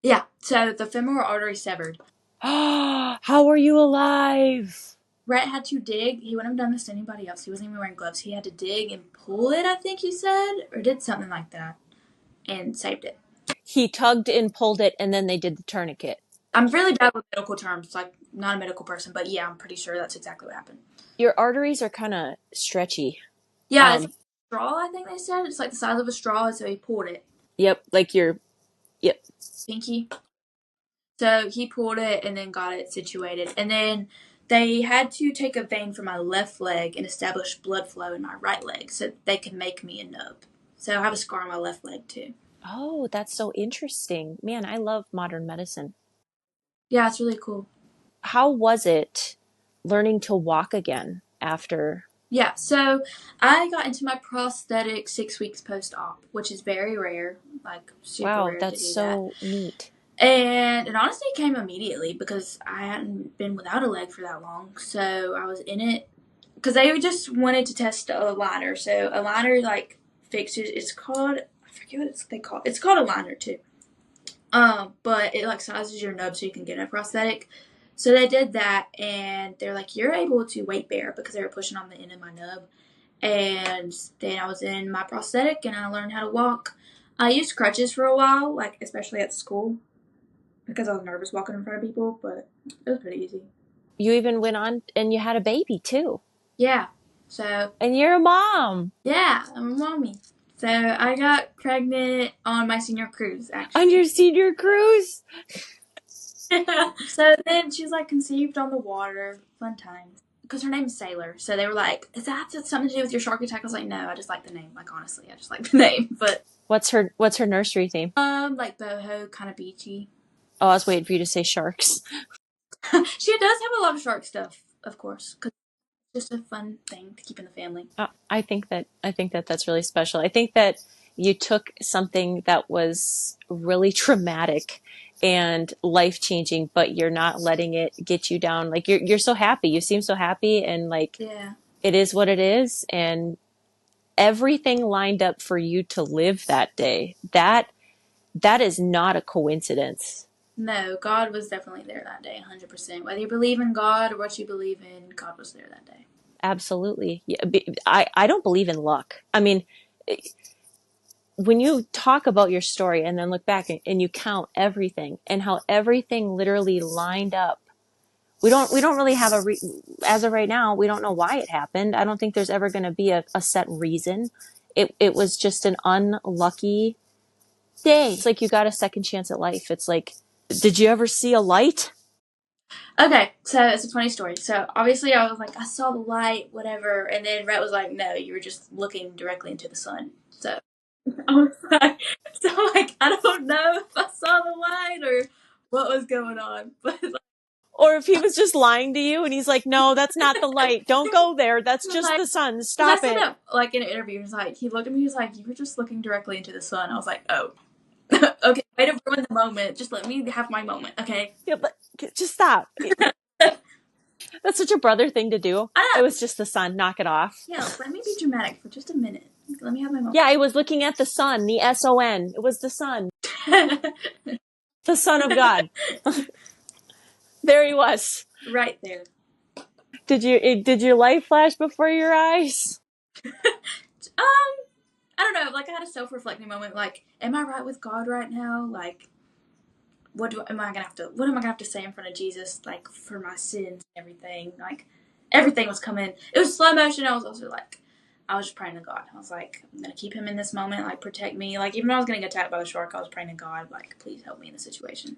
F: Yeah, so the femoral artery severed.
A: How are you alive?
F: Rhett had to dig. He wouldn't have done this to anybody else. He wasn't even wearing gloves. He had to dig and pull it, I think he said, or did something like that, and saved it.
A: He tugged and pulled it, and then they did the tourniquet.
F: I'm really bad with medical terms, like not a medical person, but yeah, I'm pretty sure that's exactly what happened.
A: Your arteries are kind of stretchy.
F: Yeah, it's like a straw, I think they said. It's like the size of a straw, so he pulled it.
A: Yep, like your
F: Pinky. So he pulled it and then got it situated. And then they had to take a vein from my left leg and establish blood flow in my right leg so they could make me a nub. So I have a scar on my left leg too.
A: Oh, that's so interesting. Man, I love modern medicine.
F: Yeah, it's really cool.
A: How was it learning to walk again after?
F: Yeah, so I got into my prosthetic 6 weeks post-op, which is very rare, like super
A: Wow,
F: rare
A: that's
F: to do
A: so neat.
F: And it honestly came immediately because I hadn't been without a leg for that long. So I was in it because they just wanted to test a liner. So a liner like fixes. It's called, I forget what they call it. It's called a liner too. But it like sizes your nub so you can get a prosthetic. So they did that, and they're like, "You're able to weight bear," because they were pushing on the end of my nub. And then I was in my prosthetic, and I learned how to walk. I used crutches for a while, like especially at school, because I was nervous walking in front of people, but it was pretty easy.
A: You even went on and you had a baby too.
F: Yeah. So.
A: And you're a mom.
F: Yeah, I'm a mommy. So I got pregnant on my senior cruise, actually.
A: On your senior cruise?
F: So then she's like conceived on the water. Fun times. Because her name's Sailor. So they were like, "Is that something to do with your shark attack?" I was like, "No, I just like the name. Like, honestly, I just like the name." But
A: What's her nursery theme?
F: like boho, kind of beachy.
A: Oh, I was waiting for you to say sharks.
F: She does have a lot of shark stuff, of course, because it's just a fun thing to keep in the family.
A: I think that that's really special. I think that you took something that was really traumatic and life-changing, but you're not letting it get you down. Like you're so happy. You seem so happy, and like
F: Yeah.
A: It is what it is, and everything lined up for you to live that day. That is not a coincidence.
F: No, God was definitely there that day, 100%. Whether you believe in God or what you believe in, God was there that day.
A: Absolutely. Yeah, I don't believe in luck. I mean, when you talk about your story and then look back and you count everything and how everything literally lined up, we don't really have as of right now, we don't know why it happened. I don't think there's ever going to be a set reason. It was just an unlucky day. It's like you got a second chance at life. It's like, did you ever see a light?
F: Okay, so it's a funny story. So obviously I was like, I saw the light, whatever. And then Rhett was like, no, you were just looking directly into the sun. So I was like, I don't know if I saw the light or what was going on. But like,
A: or if he was just lying to you and he's like, no, that's not the light. Don't go there. That's just
F: like,
A: the sun. Stop it.
F: Up, like in an interview, he looked at me, he was like, you were just looking directly into the sun. I was like, oh. Okay, way to ruin the moment. Just let me have my moment, okay?
A: Yeah, but just stop. That's such a brother thing to do. It was just the sun. Knock it off.
F: Yeah, let me be dramatic for just a minute. Let me have my moment.
A: Yeah, I was looking at the sun. The S-O-N. It was the sun. The Son of God. There he was.
F: Right there.
A: Did your life flash before your eyes?
F: I don't know, like I had a self-reflecting moment, like, am I right with God right now? Like, what am I gonna have to say in front of Jesus, like, for my sins and everything? Like, everything was coming. It was slow motion. I was also like, I was just praying to God. I was like, I'm gonna keep him in this moment, like, protect me. Like, even though I was gonna get attacked by the shark, I was praying to God, like, please help me in the situation.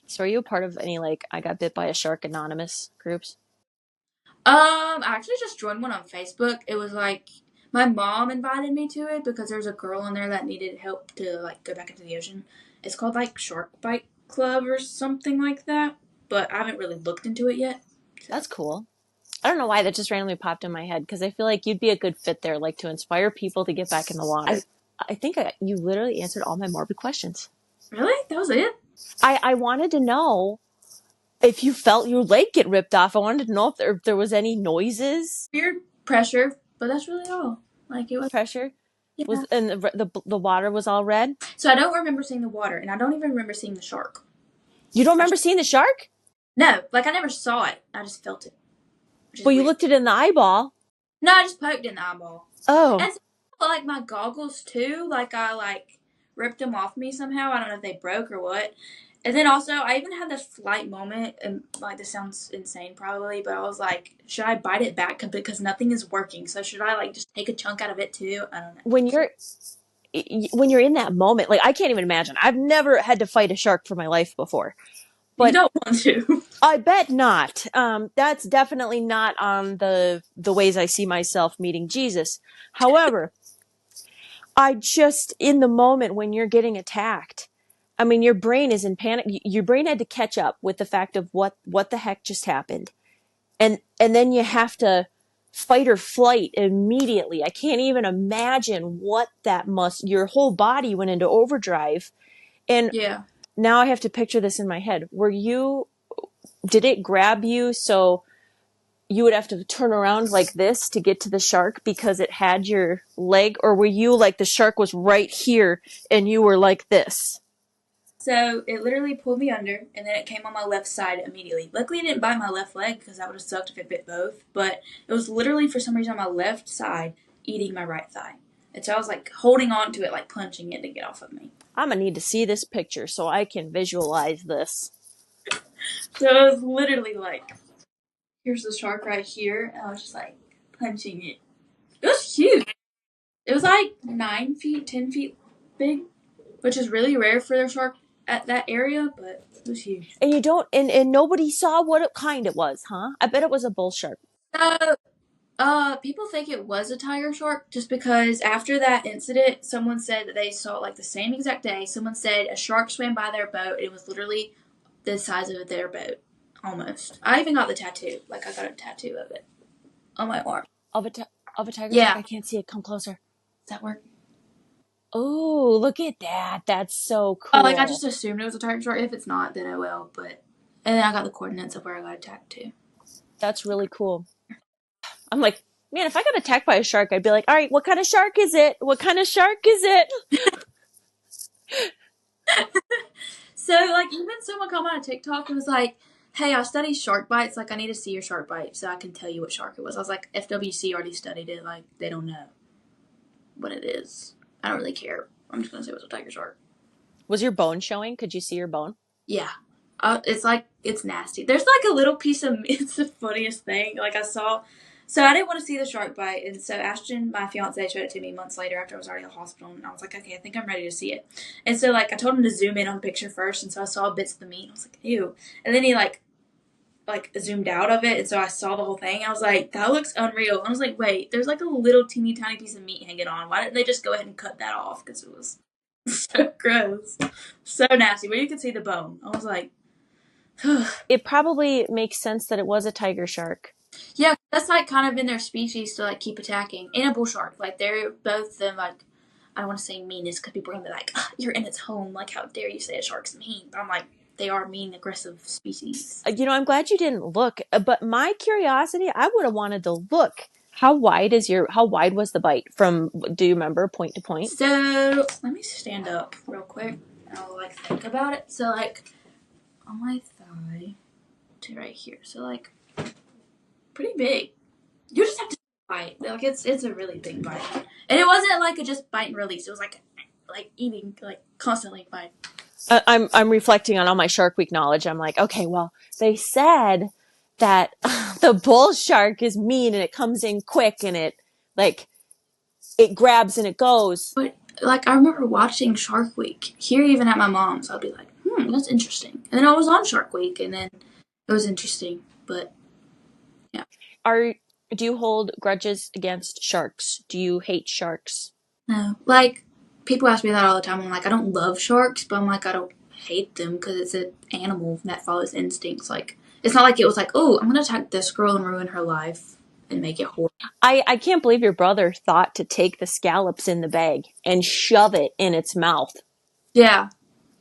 A: So are you a part of any, like, I got bit by a shark anonymous groups?
F: I actually just joined one on Facebook. It was like, My mom invited me to it because there's a girl in there that needed help to like go back into the ocean. It's called like Shark Bite Club or something like that, but I haven't really looked into it yet. So.
A: That's cool. I don't know why that just randomly popped in my head because I feel like you'd be a good fit there, like to inspire people to get back in the water. I think you literally answered all my morbid questions.
F: Really? That was it?
A: I wanted to know if you felt your leg get ripped off. I wanted to know if there was any noises.
F: Weird pressure, but that's really all. Like it was
A: pressure.
F: Yeah.
A: And the water was all red.
F: So I don't remember seeing the water, and I don't even remember seeing the shark.
A: You don't remember seeing the shark?
F: No, like I never saw it. I just felt it.
A: Well, you looked it in the eyeball.
F: No, I just poked it in the eyeball.
A: Oh.
F: And so, like my goggles too. Like I ripped them off me somehow. I don't know if they broke or what. And then also, I even had this slight moment, and like this sounds insane probably, but I was like, should I bite it back because nothing is working? So should I like just take a chunk out of it too? I don't know.
A: When you're in that moment, like I can't even imagine. I've never had to fight a shark for my life before. But
F: you don't want to.
A: I bet not. That's definitely not on the ways I see myself meeting Jesus. However, I just, in the moment when you're getting attacked, I mean, your brain is in panic. Your brain had to catch up with the fact of what the heck just happened. And then you have to fight or flight immediately. I can't even imagine what your whole body went into overdrive. And
F: yeah.
A: Now I have to picture this in my head. Did it grab you so you would have to turn around like this to get to the shark because it had your leg? Or were you like the shark was right here and you were like this?
F: So it literally pulled me under, and then it came on my left side immediately. Luckily, it didn't bite my left leg because that would have sucked if it bit both. But it was literally, for some reason, on my left side, eating my right thigh. And so I was like holding on to it, like punching it to get off of me.
A: I'm going to need to see this picture so I can visualize this.
F: So it was literally like, here's the shark right here. And I was just like punching it. It was huge. It was like 9 feet, 10 feet big, which is really rare for a shark at that area, but it was huge.
A: And you don't, and nobody saw what kind it was, huh? I bet it was a bull shark.
F: People think it was a tiger shark just because after that incident, someone said that they saw it like the same exact day. Someone said a shark swam by their boat. It was literally the size of their boat, almost. I even got the tattoo. Like I got a tattoo of it on my arm.
A: Of a tiger
F: Yeah.
A: shark? I can't see it. Come closer. Does that work? Oh, look at that. That's so cool.
F: Like I just assumed it was a tiger shark. If it's not, then I will. But and then I got the coordinates of where I got attacked to.
A: That's really cool. I'm like, man, if I got attacked by a shark, I'd be like, all right, what kind of shark is it? What kind of shark is it?
F: So, like, even someone come on TikTok and was like, hey, I study shark bites. Like, I need to see your shark bite so I can tell you what shark it was. I was like, FWC already studied it. Like, they don't know what it is. I don't really care. I'm just going to say it was a tiger shark.
A: Was your bone showing? Could you see your bone?
F: Yeah. It's like, it's nasty. There's like a little piece of meat. It's the funniest thing. Like, so I didn't want to see the shark bite. And so Ashton, my fiance, showed it to me months later after I was already in the hospital. And I was like, okay, I think I'm ready to see it. And so, like, I told him to zoom in on the picture first. And so I saw bits of the meat. And I was like, ew. And then he, like zoomed out of it. And so I saw the whole thing. I was like, that looks unreal. And I was like, wait, there's like a little teeny tiny piece of meat hanging on. Why didn't they just go ahead and cut that off? Because it was so gross. So nasty. But you could see the bone. I was like,
A: it probably makes sense that it was a tiger shark.
F: Yeah, that's like kind of been their species to like keep attacking. And a bull shark. Like they're both them like, I don't want to say meanness because people are going to be like, oh, you're in its home. Like how dare you say a shark's mean. But I'm like, they are mean, aggressive species.
A: I'm glad you didn't look. But my curiosity, I would have wanted to look. How wide was the bite from, do you remember, point to point?
F: So, let me stand up real quick. And I'll like think about it. So like, on my thigh to right here. So like, pretty big. You just have to bite. Like it's a really big bite. And it wasn't like a just bite and release. It was like eating, like constantly bite.
A: I'm reflecting on all my Shark Week knowledge. I'm like, okay, well, they said that the bull shark is mean and it comes in quick and it grabs and it goes.
F: But like I remember watching Shark Week here, even at my mom's. I'd be like, that's interesting. And then I was on Shark Week, and then it was interesting. But yeah,
A: Do you hold grudges against sharks? Do you hate sharks?
F: No. Like, people ask me that all the time. I'm like, I don't love sharks, but I'm like, I don't hate them because it's an animal that follows instincts. Like, it's not like it was like, oh, I'm going to attack this girl and ruin her life and make it horrible.
A: I can't believe your brother thought to take the scallops in the bag and shove it in its mouth.
F: Yeah,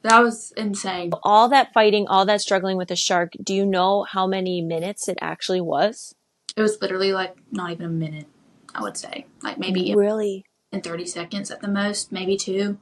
F: that was insane.
A: All that fighting, all that struggling with the shark, do you know how many minutes it actually was?
F: It was literally like not even a minute, I would say. Like maybe
A: Really?
F: in 30 seconds at the most, maybe 2.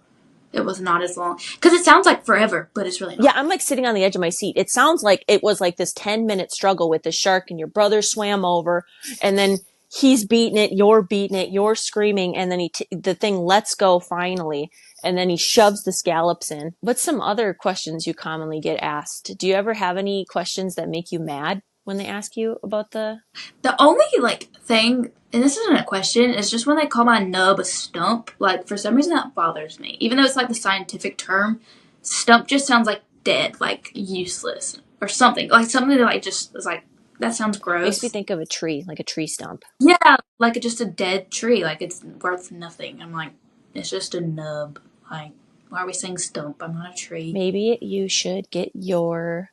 F: It was not as long. Because it sounds like forever, but it's really not.
A: Yeah, I'm like sitting on the edge of my seat. It sounds like it was like this 10-minute struggle with the shark, and your brother swam over, and then he's beating it, you're screaming, and then the thing lets go finally, and then he shoves the scallops in. What's some other questions you commonly get asked? Do you ever have any questions that make you mad when they ask you about the...
F: The only like thing, and this isn't a question, is just when they call my nub a stump. Like for some reason that bothers me. Even though it's like the scientific term, stump just sounds like dead, like useless or something. Like something that like just is like that sounds gross.
A: Makes me think of a tree, like a tree stump.
F: Yeah, like just a dead tree, like it's worth nothing. I'm like, it's just a nub. Like, why are we saying stump? I'm not a tree.
A: Maybe you should get your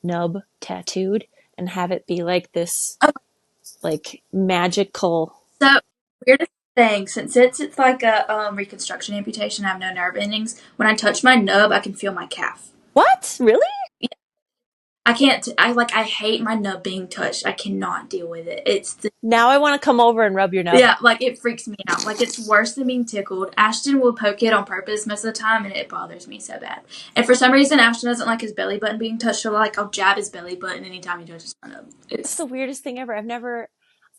A: nub tattooed and have it be like this, like magical.
F: So weirdest thing, since it's like a reconstruction amputation, I have no nerve endings. When I touch my nub, I can feel my calf.
A: What? Really?
F: Yeah. I can't. I hate my nub being touched. I cannot deal with it.
A: Now I want to come over and rub your nub.
F: Yeah, like it freaks me out. Like it's worse than being tickled. Ashton will poke it on purpose most of the time, and it bothers me so bad. And for some reason, Ashton doesn't like his belly button being touched, so like I'll jab his belly button anytime he touches my nub.
A: It's the weirdest thing ever.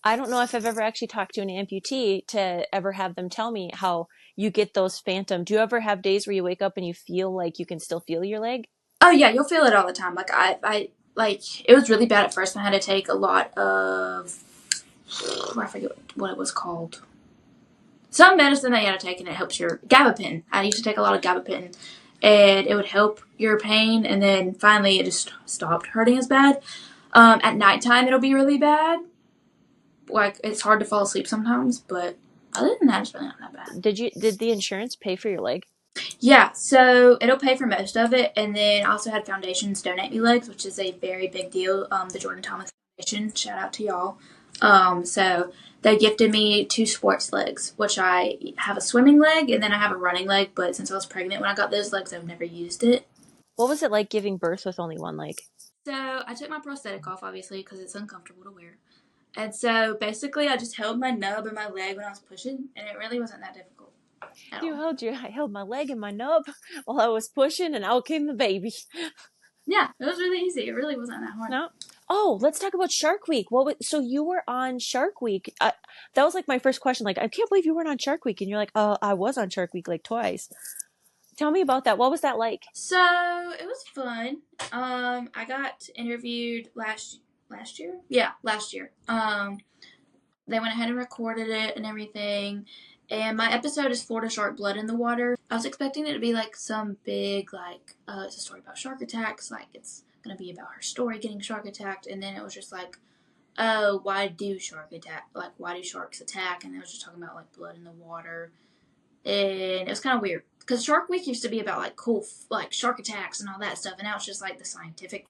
A: I don't know if I've ever actually talked to an amputee to ever have them tell me how you get those phantom. Do you ever have days where you wake up and you feel like you can still feel your leg?
F: Oh yeah, you'll feel it all the time. Like I like it was really bad at first. And I had to take a lot of I forget what it was called. Some medicine that you had to take and it helps your gabapentin. I used to take a lot of gabapentin, and it would help your pain. And then finally, it just stopped hurting as bad. At nighttime, it'll be really bad. Like it's hard to fall asleep sometimes, but other than that, it's really not that bad.
A: Did the insurance pay for your leg?
F: Yeah, so it'll pay for most of it, and then I also had foundations donate me legs, which is a very big deal. The Jordan Thomas Foundation, shout out to y'all. So they gifted me 2 sports legs, which I have a swimming leg and then I have a running leg. But since I was pregnant when I got those legs, I've never used it.
A: What was it like giving birth with only one leg?
F: So I took my prosthetic off, obviously, because it's uncomfortable to wear. And so basically, I just held my nub and my leg when I was pushing, and it really wasn't that difficult.
A: I held my leg and my nub while I was pushing, and out came the baby.
F: Yeah, it was really easy. It really wasn't that hard.
A: No. Oh, let's talk about Shark Week. So you were on Shark Week. That was like my first question. Like, I can't believe you weren't on Shark Week. And you're like, I was on Shark Week like twice. Tell me about that. What was that like?
F: So it was fun. I got interviewed last year. Yeah, last year. They went ahead and recorded it and everything. And my episode is Florida Shark Blood in the Water. I was expecting it to be like some big, like, it's a story about shark attacks. Like, it's going to be about her story getting shark attacked. And then it was just like, oh, why do sharks attack? And it was just talking about, like, blood in the water. And it was kind of weird. Because Shark Week used to be about, like, cool, like, shark attacks and all that stuff. And now it's just, like, the scientific.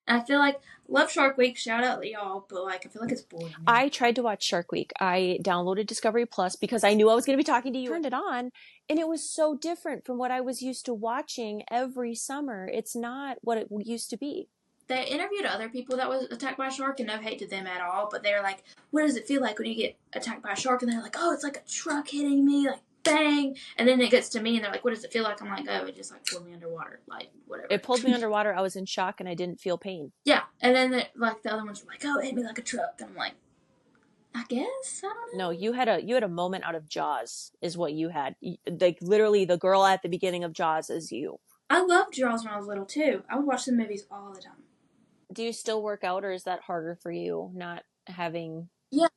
F: And I feel like, love Shark Week, shout out to y'all, but like I feel like it's boring.
A: I tried to watch Shark Week. I downloaded Discovery Plus because I knew I was going to be talking to you. Turned it on, and it was so different from what I was used to watching every summer. It's not what it used to be.
F: They interviewed other people that was attacked by a shark, and no hate to them at all, but they're like, what does it feel like when you get attacked by a shark? And they're like, oh, it's like a truck hitting me, like, bang. And then it gets to me, and they're like, what does it feel like? I'm like, oh, it just, like, pulled me underwater, like, whatever.
A: It pulled me underwater. I was in shock, and I didn't feel pain.
F: Yeah, and then, the other ones were like, oh, it hit me like a truck. And I'm like, I guess? I don't know.
A: No, you had a moment out of Jaws, is what you had. Like, literally, the girl at the beginning of Jaws is you.
F: I loved Jaws when I was little, too. I would watch the movies all the time.
A: Do you still work out, or is that harder for you, not having...
F: Yeah,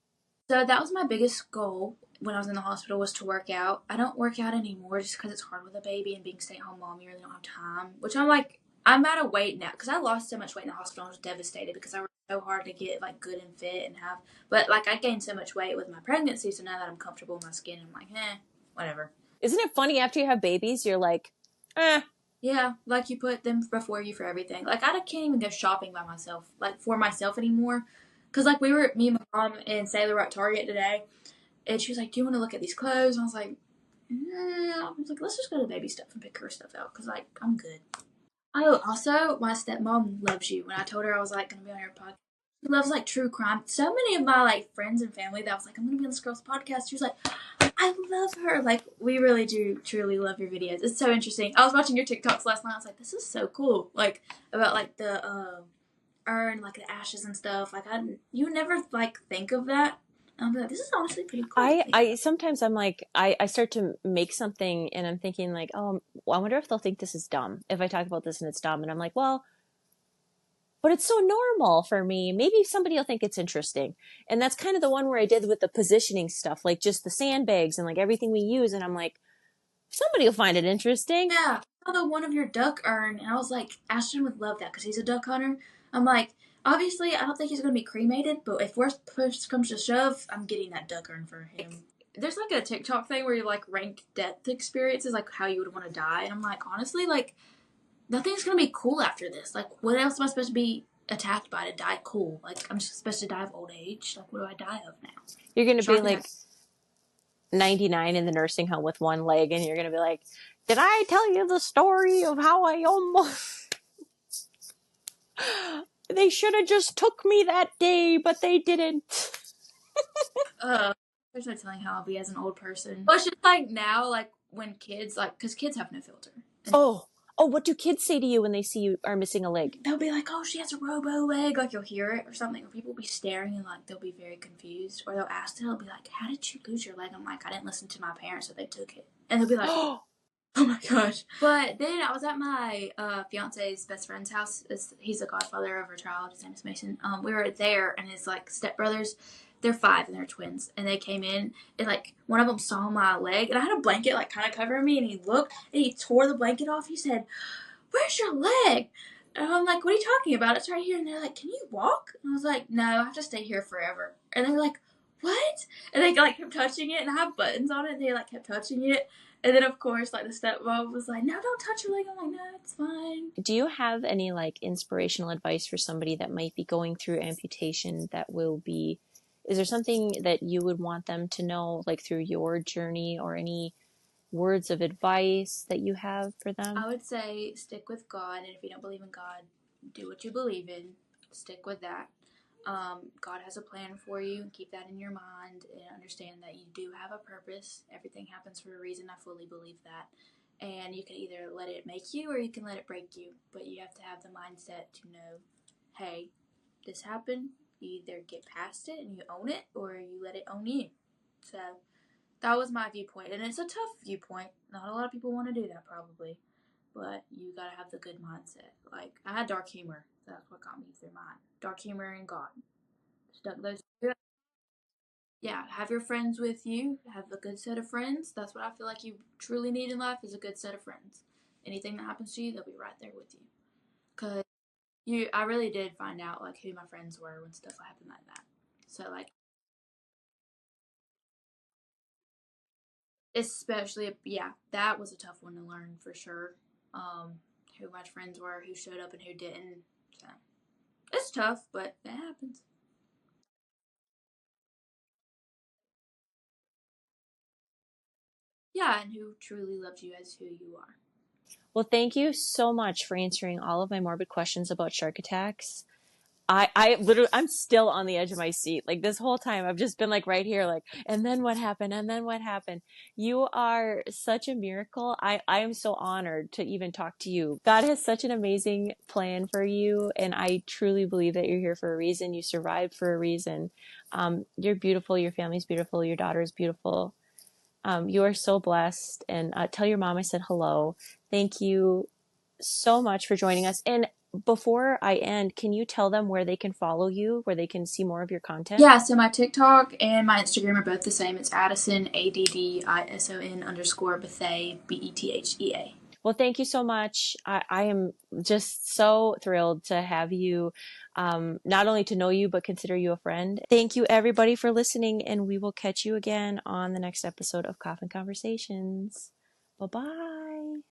F: so that was my biggest goal when I was in the hospital, was to work out. I don't work out anymore just because it's hard with a baby and being stay-at-home mom. You really don't have time, which I'm like, I'm at a weight now because I lost so much weight in the hospital. I was devastated because I worked so hard to get like good and fit and have, but like I gained so much weight with my pregnancy. So now that I'm comfortable in my skin, I'm like, whatever.
A: Isn't it funny after you have babies, you're like, eh.
F: Yeah, like you put them before you for everything. Like I can't even go shopping by myself, like for myself anymore. Cause like me and my mom and Sailor were at Target today, and she was like, "Do you want to look at these clothes?" And I was like, I was like, "Let's just go to baby stuff and pick her stuff out, cause like I'm good." Oh, also, my stepmom loves you. When I told her I was like gonna be on your podcast, she loves like true crime. So many of my like friends and family that was like, I'm gonna be on this girl's podcast. She was like, I love her. Like, we really do truly love your videos. It's so interesting. I was watching your TikToks last night. I was like, this is so cool. Like about like the urn, like the ashes and stuff. Like you would never like think of that. I'm like, this is honestly pretty cool.
A: I sometimes I'm like, I start to make something and I'm thinking like, oh, I wonder if they'll think this is dumb if I talk about this and it's dumb. And I'm like, well, but it's so normal for me. Maybe somebody will think it's interesting. And that's kind of the one where I did with the positioning stuff, like just the sandbags and like everything we use. And I'm like, somebody will find it interesting.
F: Yeah, I saw the one of your duck urn, and I was like, Ashton would love that because he's a duck hunter. I'm like, obviously, I don't think he's going to be cremated, but if worst push comes to shove, I'm getting that duck urn for him. There's like a TikTok thing where you like rank death experiences, like how you would want to die, and I'm like, honestly, like nothing's going to be cool after this. Like, what else am I supposed to be attacked by to die cool? Like, I'm just supposed to die of old age. Like, what do I die of now?
A: You're going to be like 99 in the nursing home with one leg, and you're going to be like, did I tell you the story of how I almost... They should have just took me that day, but they didn't.
F: There's no telling how I'll be as an old person. But it's just like now, like when kids, like, because kids have no filter.
A: Oh, what do kids say to you when they see you are missing a leg?
F: They'll be like, oh, she has a robo leg. Like, you'll hear it or something. Or people will be staring and, like, they'll be very confused. Or they'll ask them, they'll be like, how did you lose your leg? I'm like, I didn't listen to my parents, so they took it. And they'll be like, oh my gosh. But then I was at my fiance's best friend's house. He's the godfather of her child. His name is Mason. We were there, and his, like, stepbrothers, they're 5 and they're twins. And they came in, and, like, one of them saw my leg. And I had a blanket, like, kind of covering me. And he looked, and he tore the blanket off. He said, where's your leg? And I'm like, what are you talking about? It's right here. And they're like, can you walk? And I was like, no, I have to stay here forever. And they were like, what? And they like kept touching it, and I have buttons on it, and they like kept touching it. And then of course like the stepmom was like, no, don't touch your leg. I'm like, no, it's fine.
A: Do you have any like inspirational advice for somebody that might be going through amputation is there something that you would want them to know, like through your journey, or any words of advice that you have for them?
F: I would say stick with God, and if you don't believe in God, do what you believe in. Stick with that. God has a plan for you, and keep that in your mind, and understand that you do have a purpose. Everything happens for a reason. I fully believe that. And you can either let it make you or you can let it break you. But you have to have the mindset to know, hey, this happened. You either get past it and you own it, or you let it own you. So that was my viewpoint. And it's a tough viewpoint. Not a lot of people want to do that probably. But you gotta have the good mindset. Like, I had dark humor. That's what got me through mine. Dark humor and God. Stuck those two. Yeah, have your friends with you. Have a good set of friends. That's what I feel like you truly need in life, is a good set of friends. Anything that happens to you, they'll be right there with you. Because I really did find out, like, who my friends were when stuff happened like that. So, like, especially, yeah, that was a tough one to learn for sure. Who my friends were, who showed up and who didn't. So it's tough, but it happens. Yeah, and who truly loves you as who you are.
A: Well, thank you so much for answering all of my morbid questions about shark attacks. I literally, I'm still on the edge of my seat. Like this whole time, I've just been like right here, like, and then what happened? And then what happened? You are such a miracle. I am so honored to even talk to you. God has such an amazing plan for you. And I truly believe that you're here for a reason. You survived for a reason. You're beautiful. Your family's beautiful. Your daughter is beautiful. You are so blessed. And tell your mom I said hello. Thank you so much for joining us. And before I end, can you tell them where they can follow you, where they can see more of your content?
F: Yeah, so my TikTok and my Instagram are both the same. It's Addison, ADDISON _Bethea, BETHEA.
A: Well, thank you so much. I am just so thrilled to have you, not only to know you, but consider you a friend. Thank you, everybody, for listening, and we will catch you again on the next episode of Coffin Conversations. Bye-bye.